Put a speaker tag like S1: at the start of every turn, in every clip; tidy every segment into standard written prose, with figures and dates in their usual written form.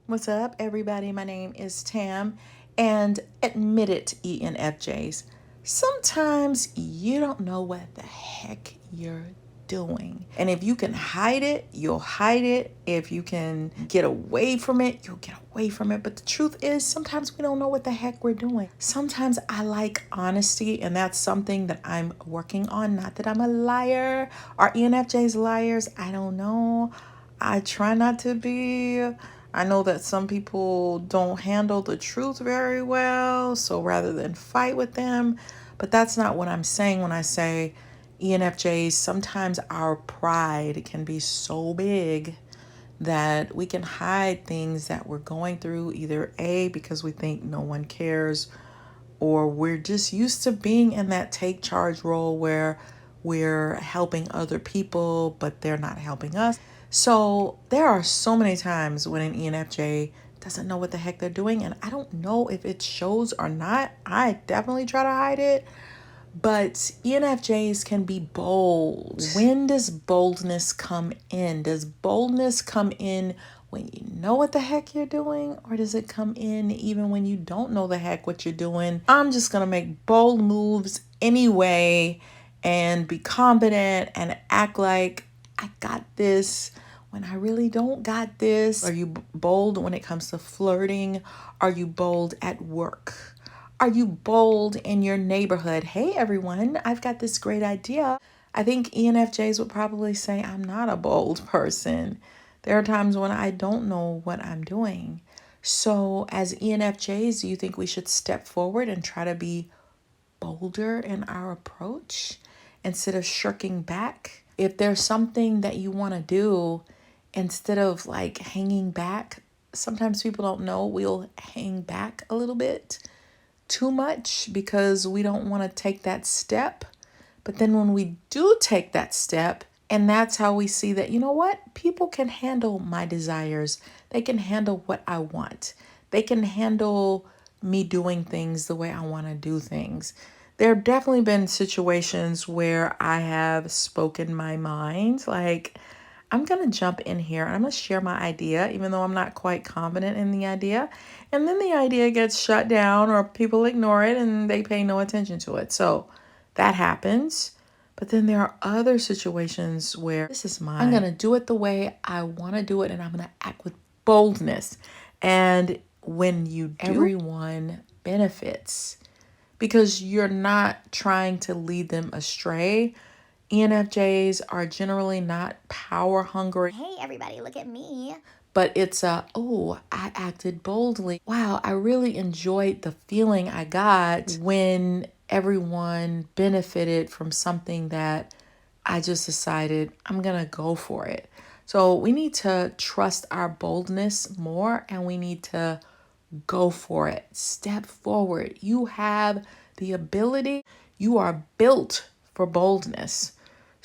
S1: What's up, everybody? My name is Tam, and admit it, ENFJs. Sometimes you don't know what the heck you're doing. And if you can hide it, you'll hide it. If you can get away from it, you'll get away from it. But the truth is, sometimes we don't know what the heck we're doing. Sometimes I like honesty, and that's something that I'm working on. Not that I'm a liar. Are ENFJs liars? I don't know. I try not to be. I know that some people don't handle the truth very well, so rather than fight with them, but that's not what I'm saying when I say ENFJs, sometimes our pride can be so big that we can hide things that we're going through, either A, because we think no one cares, or we're just used to being in that take charge role where we're helping other people, but they're not helping us. So there are so many times when an ENFJ doesn't know what the heck they're doing, and I don't know if it shows or not. I definitely try to hide it, but ENFJs can be bold. When does boldness come in? Does boldness come in when you know what the heck you're doing, or does it come in even when you don't know the heck what you're doing? I'm just gonna make bold moves anyway and be confident and act like I got this when I really don't got this. Are you bold when it comes to flirting? Are you bold at work? Are you bold in your neighborhood? Hey everyone, I've got this great idea. I think ENFJs would probably say I'm not a bold person. There are times when I don't know what I'm doing. So as ENFJs, do you think we should step forward and try to be bolder in our approach instead of shirking back? If there's something that you want to do, instead of like hanging back, sometimes people don't know we'll hang back a little bit too much because we don't want to take that step. But then when we do take that step, and that's how we see that, you know what? People can handle my desires. They can handle what I want. They can handle me doing things the way I want to do things. There have definitely been situations where I have spoken my mind, like, I'm going to jump in here and I'm going to share my idea, even though I'm not quite confident in the idea. And then the idea gets shut down or people ignore it and they pay no attention to it. So that happens. But then there are other situations where this is mine. I'm going to do it the way I want to do it and I'm going to act with boldness. And when you do, everyone benefits because you're not trying to lead them astray. ENFJs are generally not power hungry.
S2: Hey everybody, look at me.
S1: But it's oh, I acted boldly. Wow, I really enjoyed the feeling I got when everyone benefited from something that I just decided I'm going to go for it. So we need to trust our boldness more and we need to go for it. Step forward. You have the ability. You are built for boldness.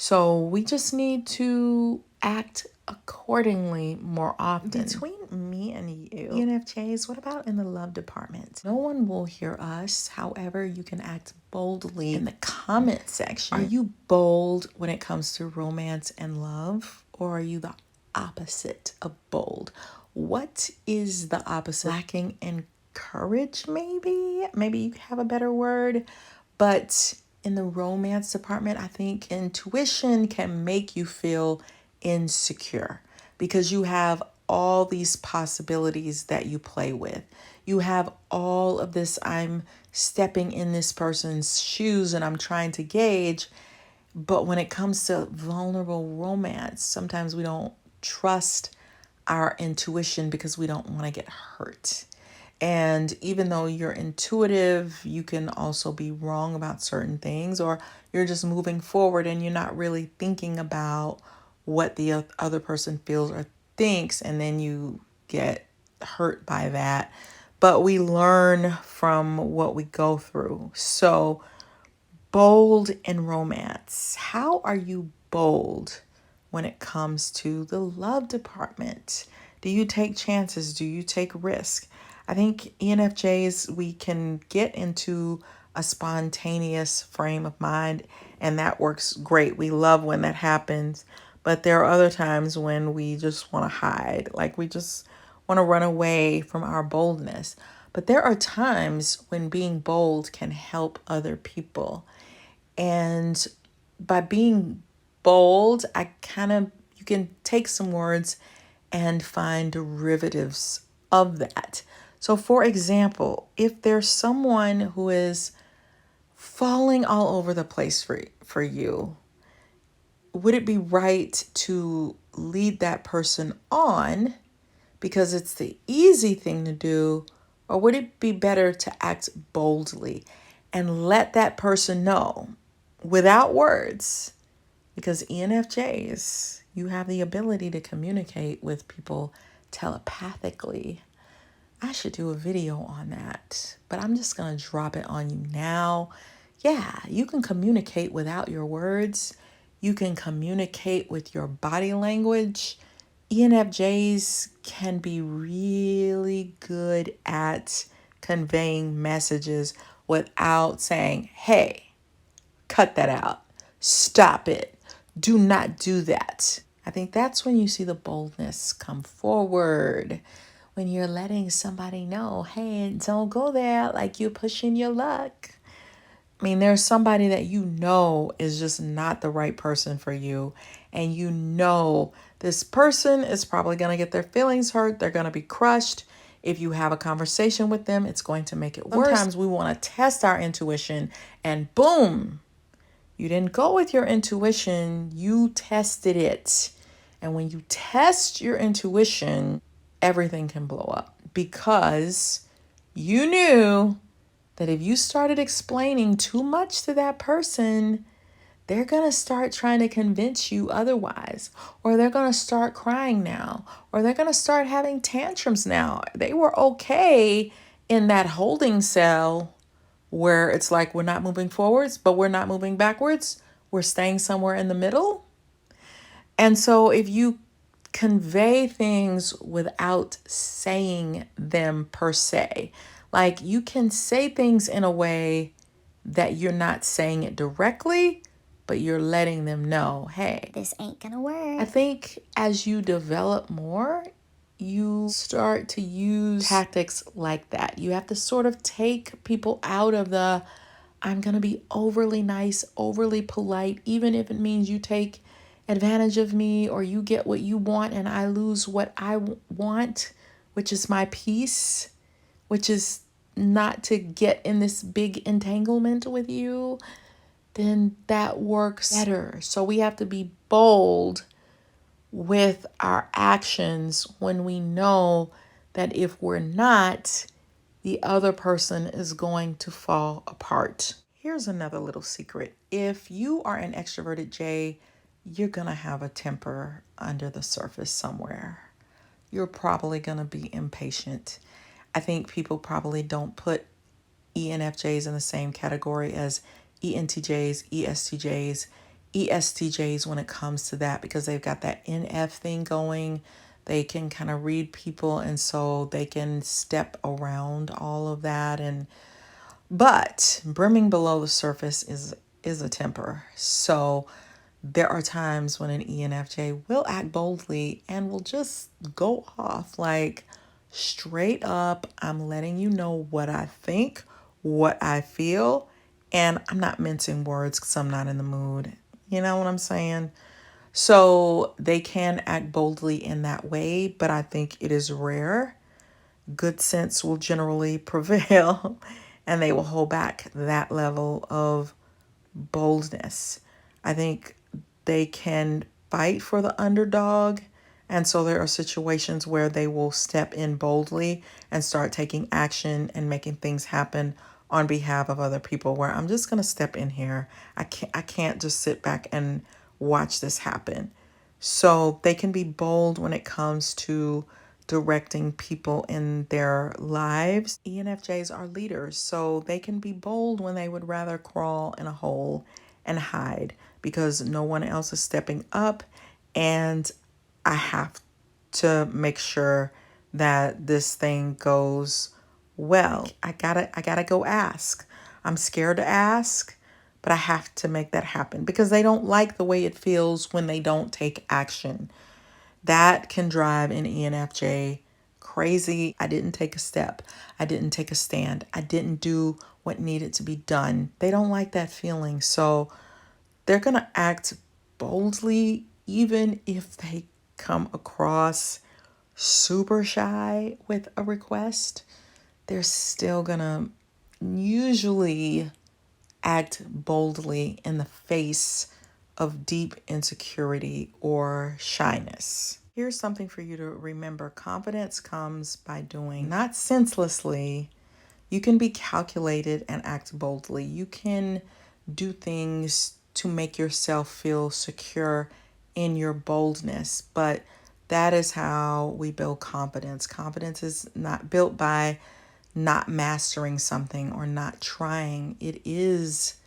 S1: So we just need to act accordingly more often. Between me and you, ENFJs, what about in the love department? No one will hear us. However, you can act boldly in the comment section. Are you bold when it comes to romance and love? Or are you the opposite of bold? What is the opposite? Lacking in courage, maybe? Maybe you have a better word. But in the romance department, I think intuition can make you feel insecure because you have all these possibilities that you play with. You have all of this, I'm stepping in this person's shoes and I'm trying to gauge. But when it comes to vulnerable romance, sometimes we don't trust our intuition because we don't want to get hurt. And even though you're intuitive, you can also be wrong about certain things, or you're just moving forward and you're not really thinking about what the other person feels or thinks, and then you get hurt by that. But we learn from what we go through. So bold in romance. How are you bold when it comes to the love department? Do you take chances? Do you take risk? I think ENFJs, we can get into a spontaneous frame of mind, and that works great. We love when that happens. But there are other times when we just want to hide. Like we just want to run away from our boldness. But there are times when being bold can help other people. And by being bold, you can take some words and find derivatives of that. So for example, if there's someone who is falling all over the place for you, would it be right to lead that person on because it's the easy thing to do, or would it be better to act boldly and let that person know without words? Because ENFJs, you have the ability to communicate with people telepathically. I should do a video on that, but I'm just going to drop it on you now. Yeah, you can communicate without your words. You can communicate with your body language. ENFJs can be really good at conveying messages without saying, hey, cut that out. Stop it. Do not do that. I think that's when you see the boldness come forward. When you're letting somebody know, hey, don't go there, like you're pushing your luck. I mean, there's somebody that you know is just not the right person for you. And you know this person is probably going to get their feelings hurt. They're going to be crushed. If you have a conversation with them, it's going to make it worse. Sometimes we want to test our intuition and boom, you didn't go with your intuition, you tested it. And when you test your intuition, everything can blow up because you knew that if you started explaining too much to that person, they're going to start trying to convince you otherwise, or they're going to start crying now, or they're going to start having tantrums now. They were okay in that holding cell where it's like we're not moving forwards, but we're not moving backwards. We're staying somewhere in the middle. And so if you convey things without saying them per se, like you can say things in a way that you're not saying it directly, but you're letting them know, hey,
S2: This ain't gonna work.
S1: I think as you develop more, you start to use tactics like that. You have to sort of take people out of the, I'm going to be overly nice, overly polite, even if it means you take advantage of me or you get what you want and I lose what I want, which is my peace, which is not to get in this big entanglement with you, then that works better. So we have to be bold with our actions when we know that if we're not, the other person is going to fall apart. Here's another little secret. If you are an extroverted J, you're going to have a temper under the surface somewhere. You're probably going to be impatient. I think people probably don't put ENFJs in the same category as ENTJs, ESTJs, ESTJs when it comes to that because they've got that NF thing going. They can kind of read people and so they can step around all of that. But brimming below the surface is a temper. So there are times when an ENFJ will act boldly and will just go off like straight up. I'm letting you know what I think, what I feel, and I'm not mincing words because I'm not in the mood. You know what I'm saying? So they can act boldly in that way, but I think it is rare. Good sense will generally prevail and they will hold back that level of boldness. I think they can fight for the underdog. And so there are situations where they will step in boldly and start taking action and making things happen on behalf of other people where I'm just going to step in here. I can't just sit back and watch this happen. So they can be bold when it comes to directing people in their lives. ENFJs are leaders, so they can be bold when they would rather crawl in a hole and hide because no one else is stepping up and I have to make sure that this thing goes well. I gotta go ask. I'm scared to ask, but I have to make that happen because they don't like the way it feels when they don't take action. That can drive an ENFJ crazy. I didn't take a step. I didn't take a stand. I didn't do what needed to be done. They don't like that feeling. So they're going to act boldly, even if they come across super shy with a request. They're still going to usually act boldly in the face of deep insecurity or shyness. Here's something for you to remember. Confidence comes by doing, not senselessly. You can be calculated and act boldly. You can do things to make yourself feel secure in your boldness, but that is how we build confidence. Confidence is not built by not mastering something or not trying. It is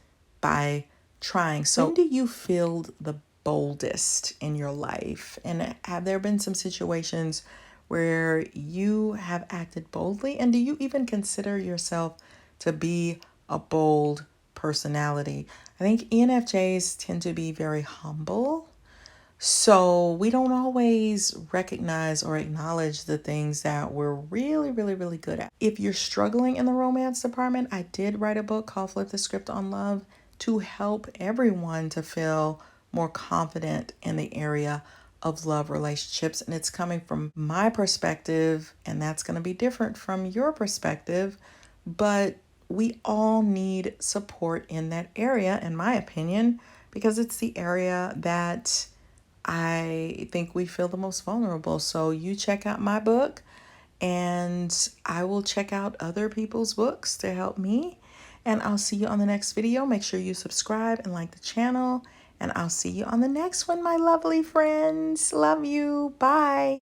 S1: by trying. So when do you feel the boldest in your life? And have there been some situations where you have acted boldly? And do you even consider yourself to be a bold personality? I think ENFJs tend to be very humble. So we don't always recognize or acknowledge the things that we're really, really, really good at. If you're struggling in the romance department, I did write a book called Flip the Script on Love to help everyone to feel more confident in the area of love relationships. And it's coming from my perspective, and that's going to be different from your perspective. But we all need support in that area, in my opinion, because it's the area that I think we feel the most vulnerable. So you check out my book, and I will check out other people's books to help me. And I'll see you on the next video. Make sure you subscribe and like the channel. And I'll see you on the next one, my lovely friends. Love you. Bye.